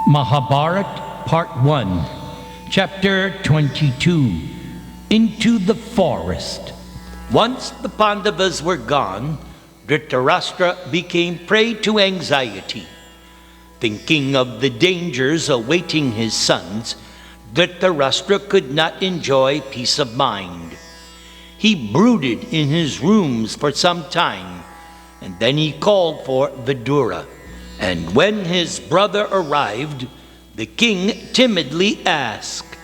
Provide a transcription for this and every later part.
Maha-Bharata, Part 1, Chapter 22, Into the Forest. Once the Pandavas were gone, Dhritarashtra became prey to anxiety. Thinking of the dangers awaiting his sons, Dhritarashtra could not enjoy peace of mind. He brooded in his rooms for some time, and then he called for Vidura. And when his brother arrived, the king timidly asked,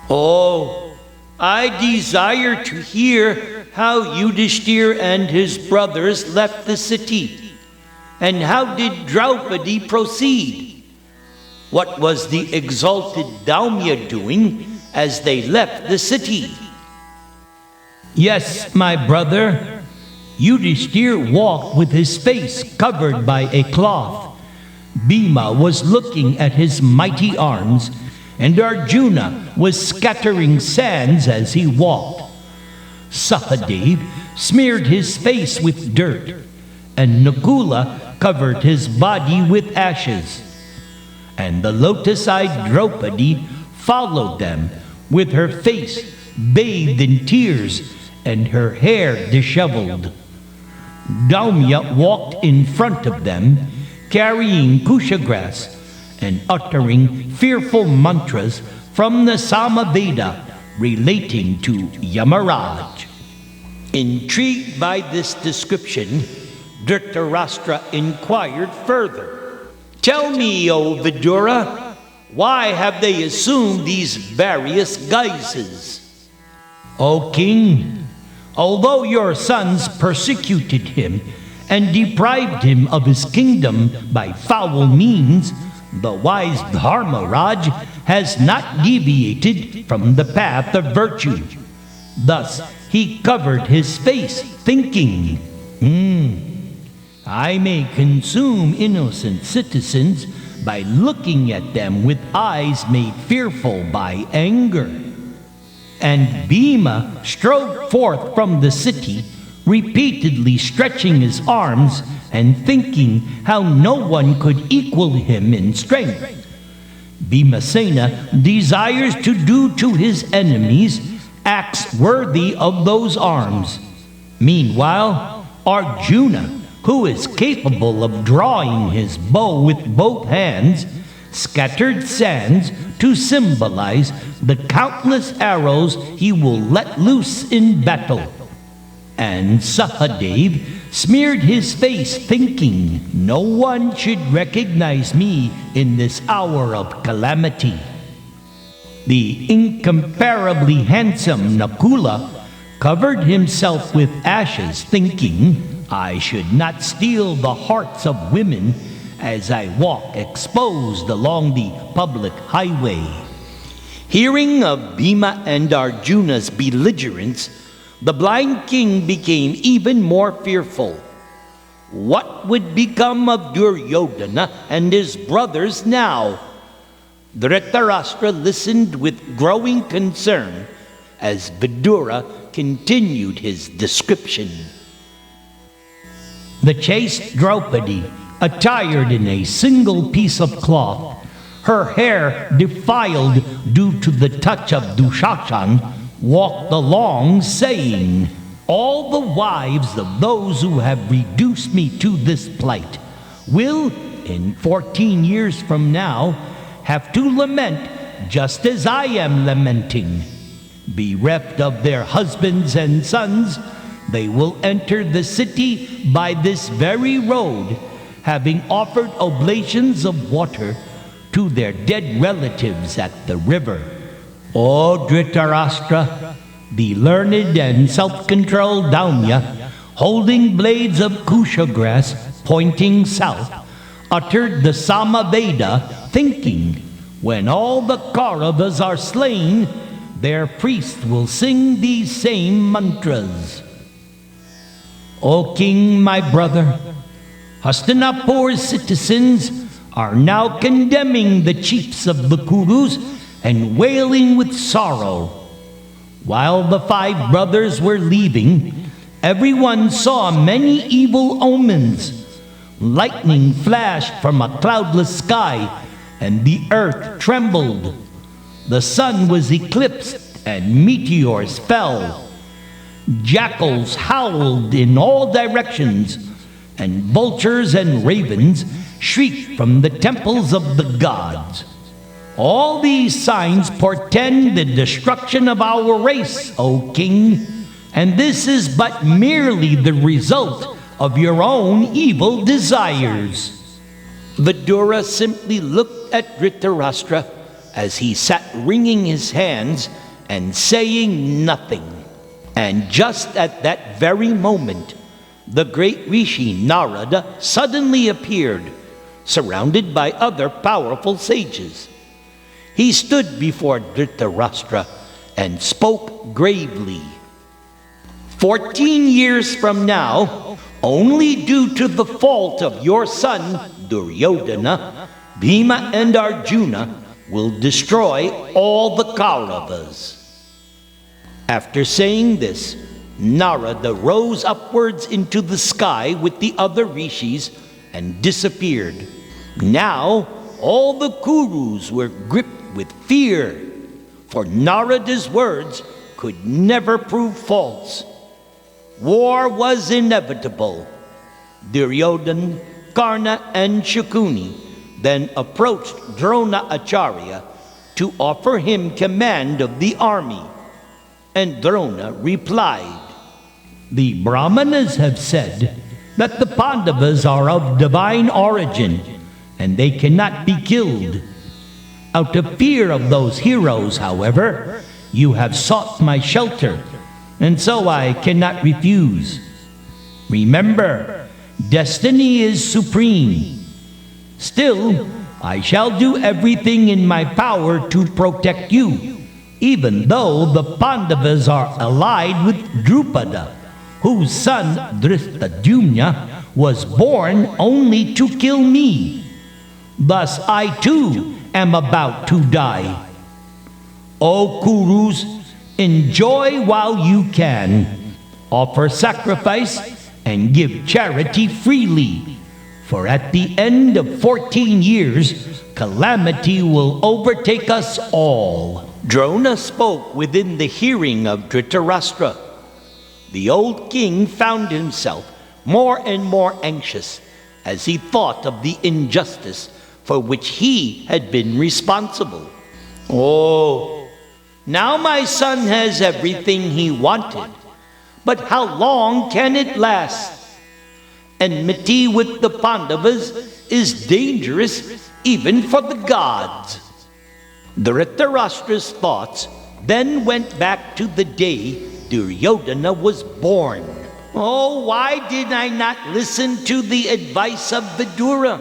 "Oh, I desire to hear how Yudhishthir and his brothers left the city. And how did Draupadi proceed? What was the exalted Daumya doing as they left the city?" Yes, my brother, Yudhishthir walked with his face covered by a cloth. Bhima was looking at his mighty arms, and Arjuna was scattering sands as he walked. Sahadev smeared his face with dirt, and Nakula covered his body with ashes. And the lotus-eyed Draupadi followed them, with her face bathed in tears and her hair disheveled. Daumya walked in front of them, carrying kusha grass and uttering fearful mantras from the Samaveda relating to Yamaraj. Intrigued by this description, Dhritarashtra inquired further. "Tell me, O Vidura, why have they assumed these various guises?" O king, although your sons persecuted him and deprived him of his kingdom by foul means, the wise Dharmaraj has not deviated from the path of virtue. Thus he covered his face, thinking, I may consume innocent citizens by looking at them with eyes made fearful by anger. And Bhima strode forth from the city, repeatedly stretching his arms and thinking how no one could equal him in strength. Bhimasena desires to do to his enemies acts worthy of those arms. Meanwhile, Arjuna, who is capable of drawing his bow with both hands, scattered sands to symbolize the countless arrows he will let loose in battle. And Sahadev smeared his face, thinking, no one should recognize me in this hour of calamity. The incomparably handsome Nakula covered himself with ashes, thinking, I should not steal the hearts of women as I walk exposed along the public highway. Hearing of Bhima and Arjuna's belligerence, the blind king became even more fearful. What would become of Duryodhana and his brothers now? Dhritarashtra listened with growing concern as Vidura continued his description. The chaste Draupadi, attired in a single piece of cloth, her hair defiled due to the touch of Dushashan, walked along saying, all the wives of those who have reduced me to this plight will, in 14 years from now, have to lament just as I am lamenting. Bereft of their husbands and sons, they will enter the city by this very road, having offered oblations of water to their dead relatives at the river. O Dhritarashtra, the learned and self-controlled Daumya, holding blades of kusha grass pointing south, uttered the Samaveda, thinking, when all the Kauravas are slain, their priests will sing these same mantras. O king, my brother, Hastinapur's citizens are now condemning the chiefs of the Kurus and wailing with sorrow. While the 5 brothers were leaving, everyone saw many evil omens. Lightning flashed from a cloudless sky, and the earth trembled. The sun was eclipsed, and meteors fell. Jackals howled in all directions, and vultures and ravens shrieked from the temples of the gods. All these signs portend the destruction of our race, O king, and this is but merely the result of your own evil desires. Vidura simply looked at Dhritarashtra as he sat wringing his hands and saying nothing. And just at that very moment, the great Rishi Narada suddenly appeared, surrounded by other powerful sages. He stood before Dhritarashtra and spoke gravely. 14 years from now, only due to the fault of your son Duryodhana, Bhima and Arjuna will destroy all the Kauravas. After saying this, Narada rose upwards into the sky with the other rishis and disappeared. Now, all the Kurus were gripped with fear, for Narada's words could never prove false. War was inevitable. Duryodhana, Karna, and Shakuni then approached Drona Acharya to offer him command of the army. And Drona replied, "The Brahmanas have said that the Pandavas are of divine origin, and they cannot be killed. Out of fear of those heroes, however, you have sought my shelter, and so I cannot refuse. Remember, destiny is supreme. Still, I shall do everything in my power to protect you, even though the Pandavas are allied with Drupada, whose son Dhristadyumna was born only to kill me. Thus I too am about to die. O Kurus, enjoy while you can. Offer sacrifice and give charity freely. For at the end of 14 years, calamity will overtake us all." Drona spoke within the hearing of Dhritarashtra. The old king found himself more and more anxious as he thought of the injustice for which he had been responsible. Oh, now my son has everything he wanted, but how long can it last? Enmity with the Pandavas is dangerous even for the gods. Dhritarashtra's thoughts then went back to the day Duryodhana was born. Oh, why did I not listen to the advice of Vidura?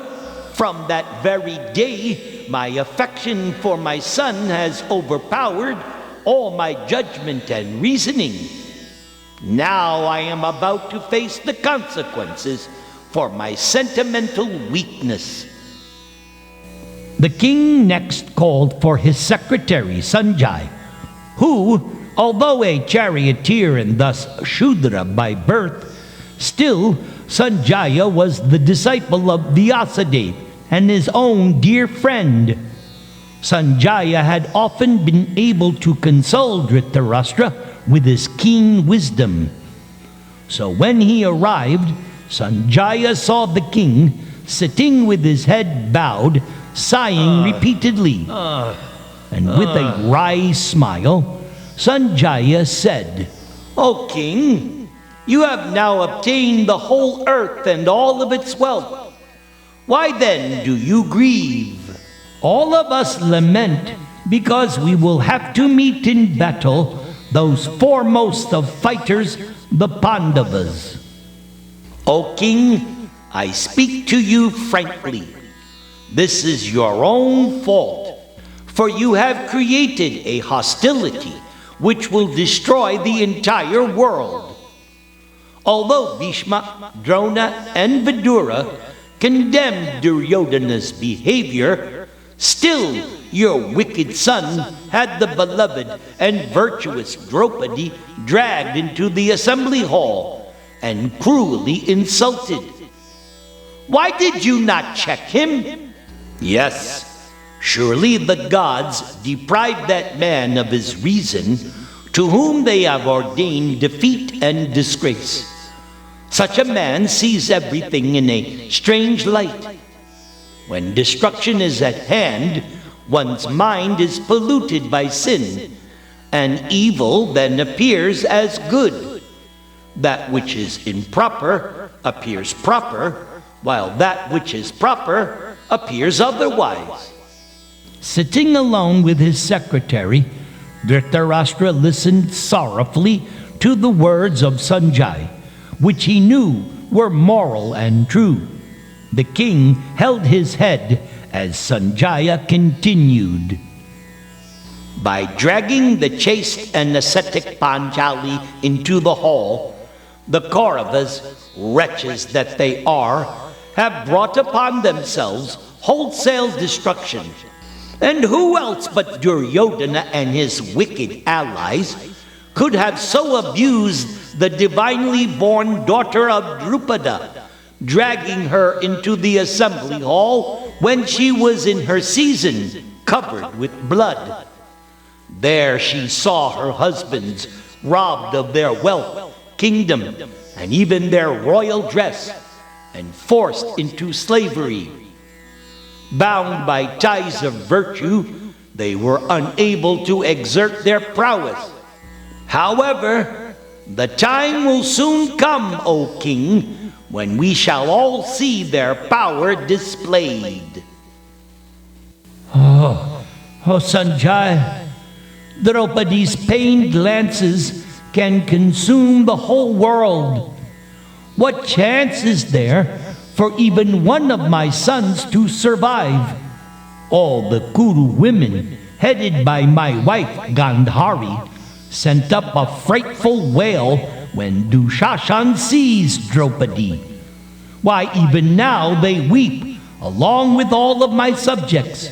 From that very day, my affection for my son has overpowered all my judgment and reasoning. Now I am about to face the consequences for my sentimental weakness. The king next called for his secretary Sanjay, who, although a charioteer and thus Shudra by birth, still Sanjaya was the disciple of Vyasadeva and his own dear friend. Sanjaya had often been able to console Dhritarashtra with his keen wisdom. So when he arrived, Sanjaya saw the king sitting with his head bowed, sighing repeatedly. And with a wry smile, Sanjaya said, O king, you have now obtained the whole earth and all of its wealth. Why then do you grieve? All of us lament because we will have to meet in battle those foremost of fighters, the Pandavas. O king, I speak to you frankly. This is your own fault, for you have created a hostility which will destroy the entire world. Although Bhishma, Drona, and Vidura condemned Duryodhana's behavior, still your wicked son had the beloved and virtuous Draupadi dragged into the assembly hall and cruelly insulted. Why did you not check him? Yes, Surely the gods deprive that man of his reason, to whom they have ordained defeat and disgrace. Such a man sees everything in a strange light. When destruction is at hand, one's mind is polluted by sin, and evil then appears as good. That which is improper appears proper, while that which is proper appears otherwise. Sitting alone with his secretary, Dhritarashtra listened sorrowfully to the words of Sanjaya, which he knew were moral and true. The king held his head as Sanjaya continued. By dragging the chaste and ascetic Panchali into the hall, the Kauravas, wretches that they are, have brought upon themselves wholesale destruction. And who else but Duryodhana and his wicked allies could have so abused the divinely born daughter of Drupada, dragging her into the assembly hall when she was in her season, covered with blood? There she saw her husbands robbed of their wealth, kingdom, and even their royal dress, and forced into slavery. Bound by ties of virtue, they were unable to exert their prowess. However, the time will soon come, O king, when we shall all see their power displayed. Oh, Sanjaya, Draupadi's pained lances can consume the whole world. What chance is there for even one of my sons to survive? All the Kuru women, headed by my wife Gandhari, sent up a frightful wail when Dushashan seized Draupadi. Why, even now they weep, along with all of my subjects.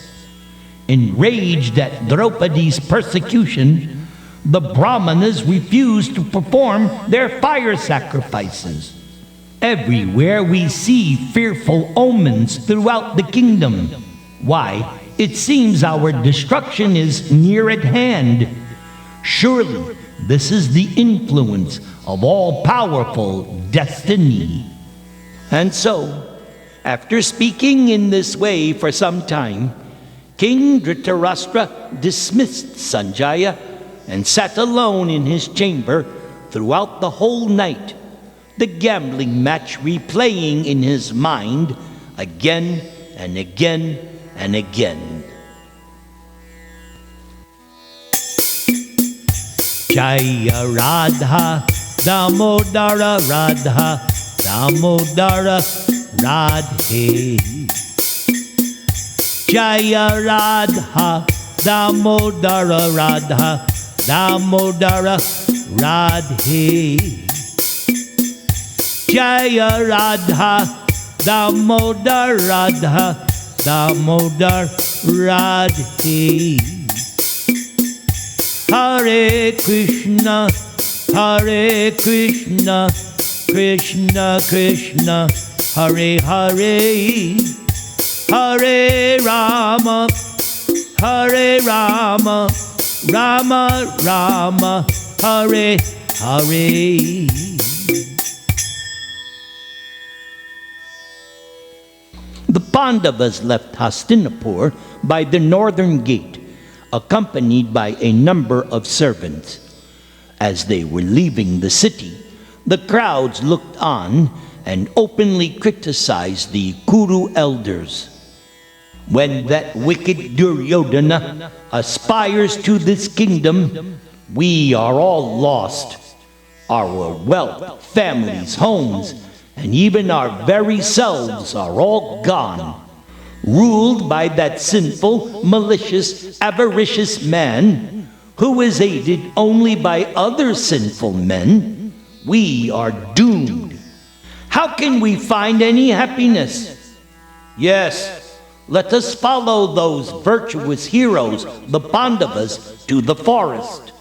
Enraged at Draupadi's persecution, the Brahmanas refused to perform their fire sacrifices. Everywhere we see fearful omens throughout the kingdom. Why, it seems our destruction is near at hand. Surely this is the influence of all-powerful destiny. And so, after speaking in this way for some time, King Dhritarashtra dismissed Sanjaya and sat alone in his chamber throughout the whole night, the gambling match replaying in his mind again and again and again. Jaya Radha, Damodara Radha, Damodara Radhe. Jaya Radha, Damodara Radha, Damodara Radhe. Jaya Radha, Damodar Radha, Damodar Radhe. Hare Krishna, Hare Krishna, Krishna Krishna, Hare Hare. Hare Rama, Hare Rama, Rama Rama, Hare Hare. The Pandavas left Hastinapur by the northern gate, accompanied by a number of servants. As they were leaving the city, the crowds looked on and openly criticized the Kuru elders. When that wicked Duryodhana aspires to this kingdom, we are all lost. Our wealth, families, homes, and even our very selves are all gone. Ruled by that sinful, malicious, avaricious man, who is aided only by other sinful men, we are doomed. How can we find any happiness? Yes, let us follow those virtuous heroes, the Pandavas, to the forest.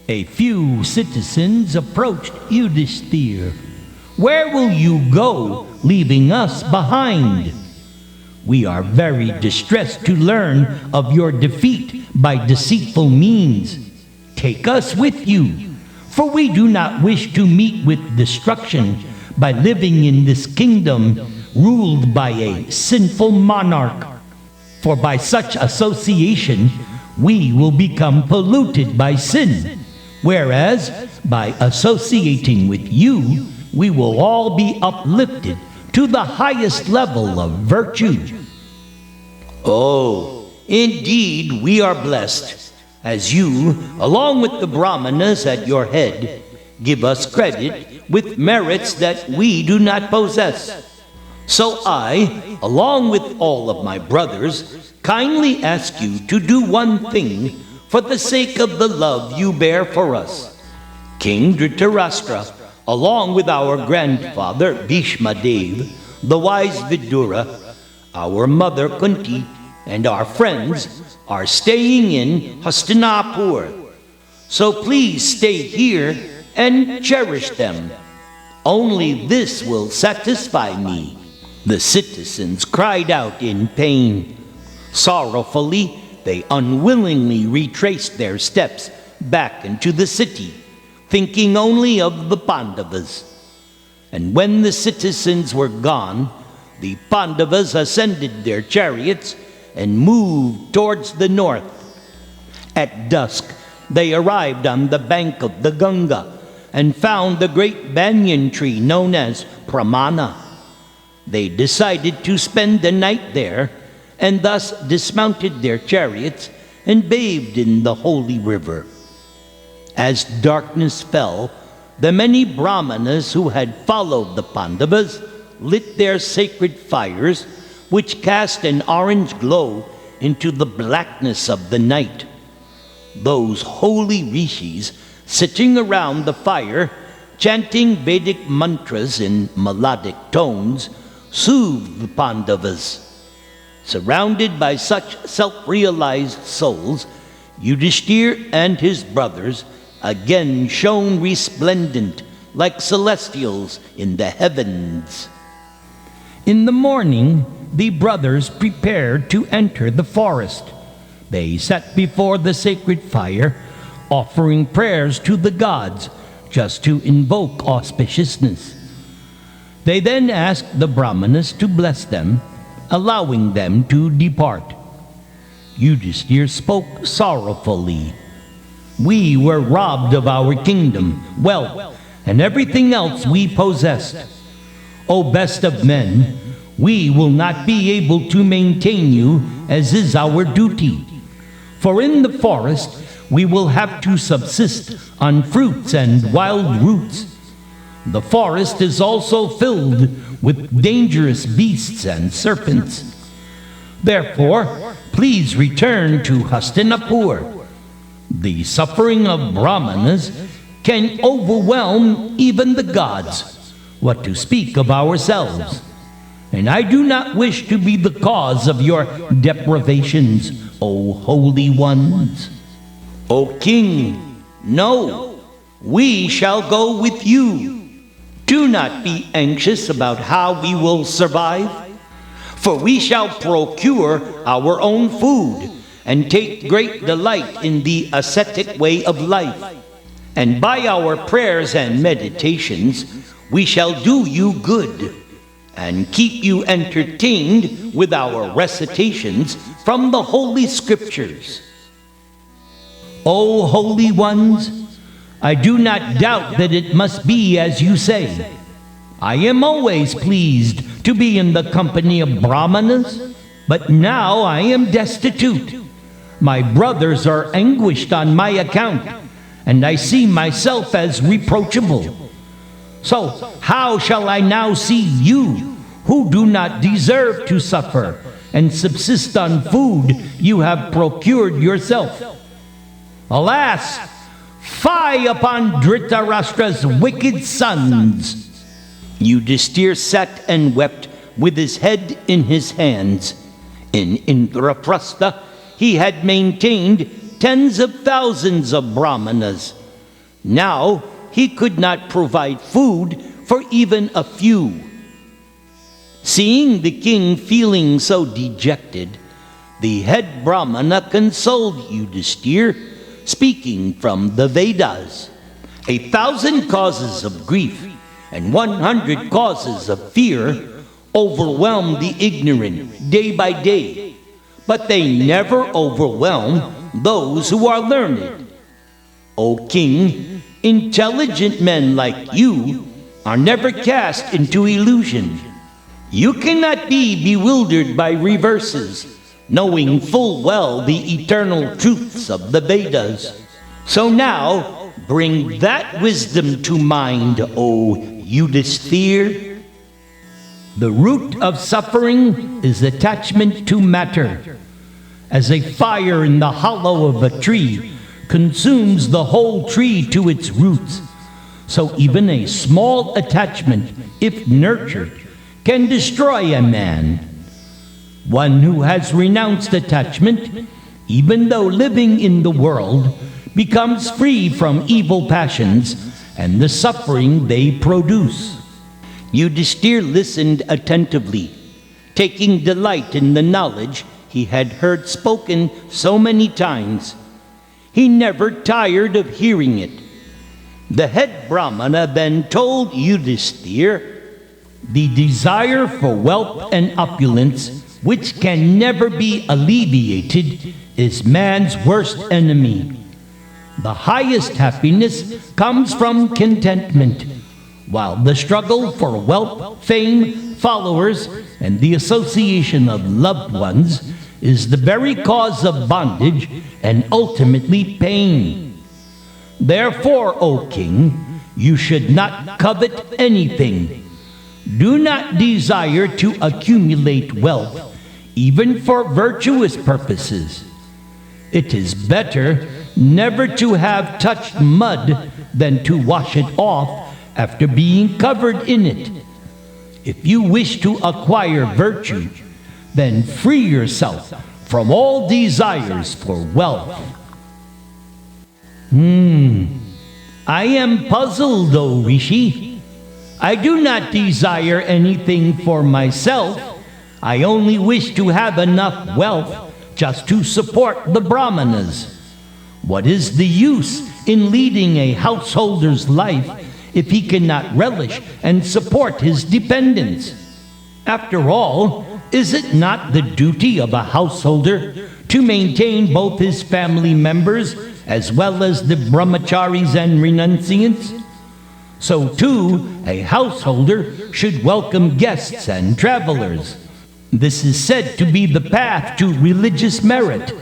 A few citizens approached Yudhishthir. Where will you go, leaving us behind? We are very distressed to learn of your defeat by deceitful means. Take us with you, for we do not wish to meet with destruction by living in this kingdom ruled by a sinful monarch. For by such association, we will become polluted by sin, whereas by associating with you, we will all be uplifted to the highest level of virtue. Oh, indeed we are blessed, as you, along with the Brahmanas at your head, give us credit with merits that we do not possess. So I, along with all of my brothers, kindly ask you to do one thing for the sake of the love you bear for us. King Dhritarashtra, along with our grandfather Bhishma Dev, the wise Vidura, our mother Kunti, and our friends are staying in Hastinapur. So please stay here and cherish them. Only this will satisfy me. The citizens cried out in pain. Sorrowfully, they unwillingly retraced their steps back into the city, thinking only of the Pandavas. And when the citizens were gone, the Pandavas ascended their chariots and moved towards the north. At dusk, they arrived on the bank of the Ganga and found the great banyan tree known as Pramana. They decided to spend the night there, and thus dismounted their chariots and bathed in the holy river. As darkness fell, the many Brahmanas who had followed the Pandavas lit their sacred fires, which cast an orange glow into the blackness of the night. Those holy rishis, sitting around the fire, chanting Vedic mantras in melodic tones, soothed the Pandavas. Surrounded by such self-realized souls, Yudhishthir and his brothers again shone resplendent like celestials in the heavens. In the morning, the brothers prepared to enter the forest. They sat before the sacred fire, offering prayers to the gods, just to invoke auspiciousness. They then asked the Brahmanas to bless them, allowing them to depart. Yudhishthir spoke sorrowfully. We were robbed of our kingdom, wealth, and everything else we possessed. O best of men, we will not be able to maintain you as is our duty. For in the forest, we will have to subsist on fruits and wild roots. The forest is also filled with dangerous beasts and serpents. Therefore, please return to Hastinapur. The suffering of Brahmanas can overwhelm even the gods, what to speak of ourselves. And I do not wish to be the cause of your deprivations, O holy ones. O king, no, we shall go with you. Do not be anxious about how we will survive, for we shall procure our own food and take great delight in the ascetic way of life. And by our prayers and meditations, we shall do you good and keep you entertained with our recitations from the Holy Scriptures. O holy ones, I do not doubt that it must be as you say. I am always pleased to be in the company of Brahmanas, but now I am destitute. My brothers are anguished on my account, and I see myself as reproachable. So how shall I now see you, who do not deserve to suffer and subsist on food you have procured yourself? Alas! Fie upon Dhritarashtra's wicked sons! Yudhishthir sat and wept with his head in his hands. In Indraprastha, he had maintained tens of thousands of Brahmanas. Now he could not provide food for even a few. Seeing the king feeling so dejected, the head Brahmana consoled Yudhisthira, speaking from the Vedas. 1,000 causes of grief and 100 causes of fear overwhelm the ignorant day by day, but they never overwhelm those who are learned. O king, intelligent men like you are never cast into illusion. You cannot be bewildered by reverses, knowing full well the eternal truths of the Vedas. So now, bring that wisdom to mind, O Yudhisthira. The root of suffering is attachment to matter. As a fire in the hollow of a tree consumes the whole tree to its roots, so even a small attachment, if nurtured, can destroy a man. One who has renounced attachment, even though living in the world, becomes free from evil passions and the suffering they produce. Yudhisthira listened attentively, taking delight in the knowledge he had heard spoken so many times. He never tired of hearing it. The head Brahmana then told Yudhisthira, the desire for wealth and opulence, which can never be alleviated, is man's worst enemy. The highest happiness comes from contentment, while the struggle for wealth, fame, followers, and the association of loved ones is the very cause of bondage and ultimately pain. Therefore, O king, you should not covet anything. Do not desire to accumulate wealth, even for virtuous purposes. It is better never to have touched mud than to wash it off after being covered in it. If you wish to acquire virtue, then free yourself from all desires for wealth. I am puzzled, O Rishi. I do not desire anything for myself. I only wish to have enough wealth just to support the Brahmanas. What is the use in leading a householder's life if he cannot relish and support his dependents? After all, is it not the duty of a householder to maintain both his family members as well as the brahmacharis and renunciants? So too, a householder should welcome guests and travelers. This is said to be the path to religious merit.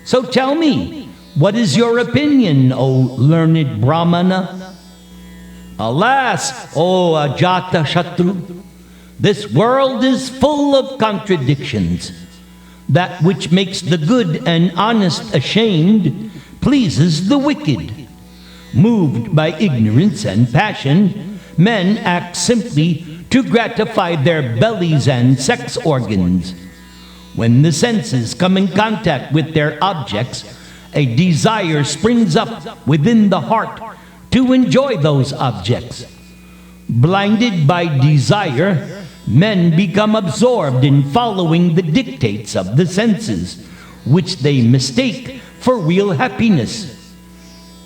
So tell me, what is your opinion, O learned Brahmana? Alas, O Ajata Shatru, this world is full of contradictions. That which makes the good and honest ashamed pleases the wicked. Moved by ignorance and passion, men act simply to gratify their bellies and sex organs. When the senses come in contact with their objects, a desire springs up within the heart to enjoy those objects. Blinded by desire, men become absorbed in following the dictates of the senses, which they mistake for real happiness.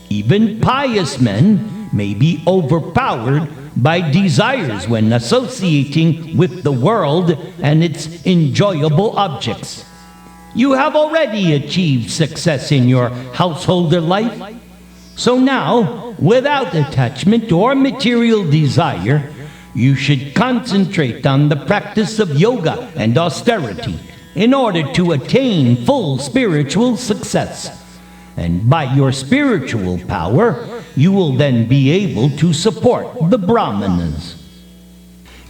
Even pious men may be overpowered by desires when associating with the world and its enjoyable objects. You have already achieved success in your householder life. So now, without attachment or material desire, you should concentrate on the practice of yoga and austerity in order to attain full spiritual success. And by your spiritual power, you will then be able to support the Brahmanas.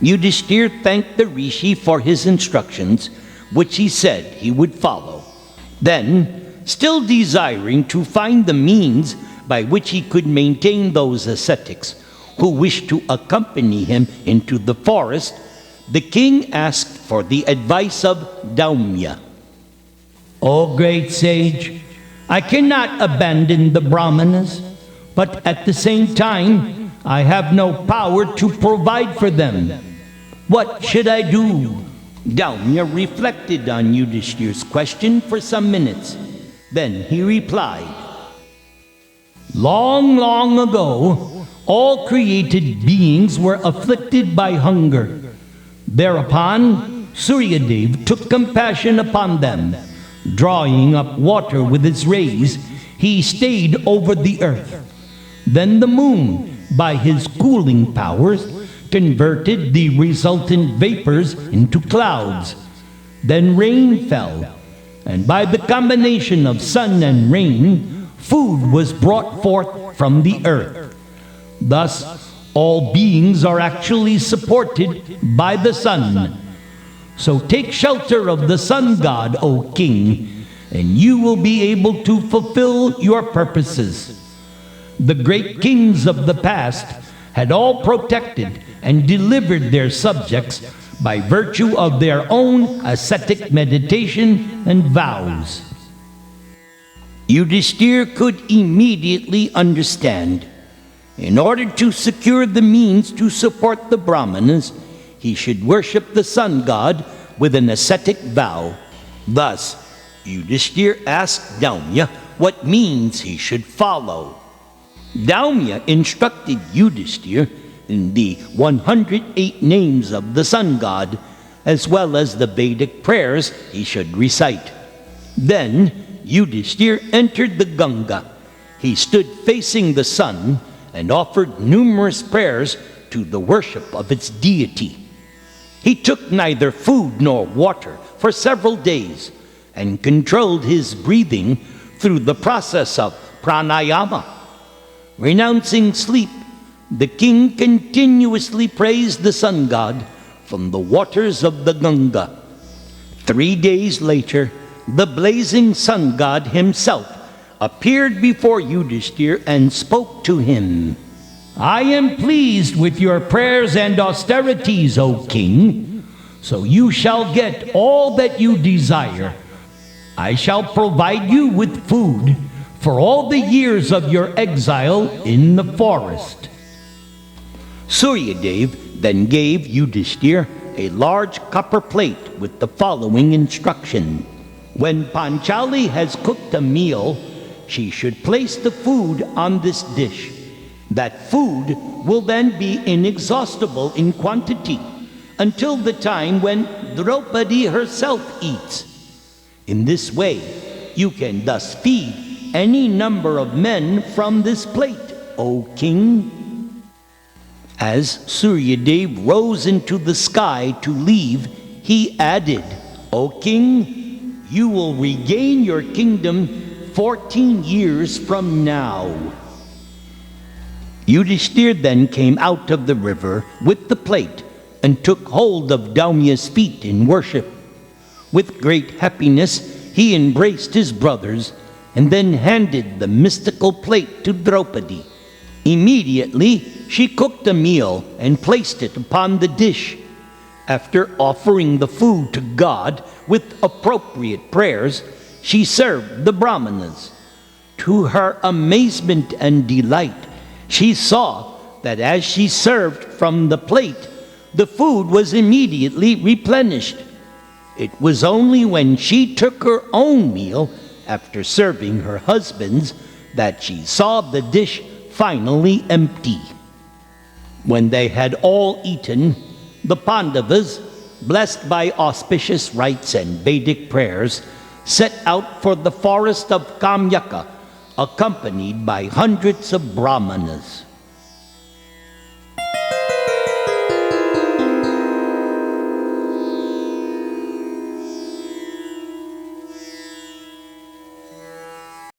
Yudhisthira thanked the rishi for his instructions, which he said he would follow. Then, still desiring to find the means by which he could maintain those ascetics who wished to accompany him into the forest, the king asked for the advice of Daumya. O great sage, I cannot abandon the Brahmanas, but at the same time, I have no power to provide for them. What should I do? Daumya reflected on Yudhishthir's question for some minutes. Then he replied, Long, long ago, all created beings were afflicted by hunger. Thereupon, Suryadev took compassion upon them. Drawing up water with his rays, he stayed over the earth. Then the moon, by his cooling powers, converted the resultant vapors into clouds. Then rain fell, and by the combination of sun and rain, food was brought forth from the earth. Thus, all beings are actually supported by the sun. So take shelter of the sun god, O king, and you will be able to fulfill your purposes. The great kings of the past had all protected and delivered their subjects by virtue of their own ascetic meditation and vows. Yudhishthir could immediately understand. In order to secure the means to support the Brahmanas, he should worship the sun god with an ascetic vow. Thus, Yudhishthir asked Daumya what means he should follow. Daumya instructed Yudhishthir in the 108 names of the sun god, as well as the Vedic prayers he should recite. Then Yudhishthir entered the Ganga. He stood facing the sun and offered numerous prayers to the worship of its deity. He took neither food nor water for several days and controlled his breathing through the process of pranayama. Renouncing sleep, the king continuously praised the sun god from the waters of the Ganga. 3 days later, the blazing sun god himself appeared before Yudhishthir and spoke to him. I am pleased with your prayers and austerities, O king, so you shall get all that you desire. I shall provide you with food for all the years of your exile in the forest. Suryadev then gave Yudhishthir a large copper plate with the following instruction. When Panchali has cooked a meal, she should place the food on this dish. That food will then be inexhaustible in quantity until the time when Draupadi herself eats. In this way, you can thus feed any number of men from this plate, O king. As Suryadev rose into the sky to leave, he added, O king, you will regain your kingdom 14 years from now. Yudhishthir then came out of the river with the plate and took hold of Daumya's feet in worship. With great happiness, he embraced his brothers and then handed the mystical plate to Draupadi. Immediately, she cooked a meal and placed it upon the dish. After offering the food to God with appropriate prayers, she served the Brahmanas. To her amazement and delight, she saw that as she served from the plate, the food was immediately replenished. It was only when she took her own meal after serving her husband's that she saw the dish finally empty. When they had all eaten, the Pandavas, blessed by auspicious rites and Vedic prayers, set out for the forest of Kamyaka, accompanied by hundreds of Brahmanas.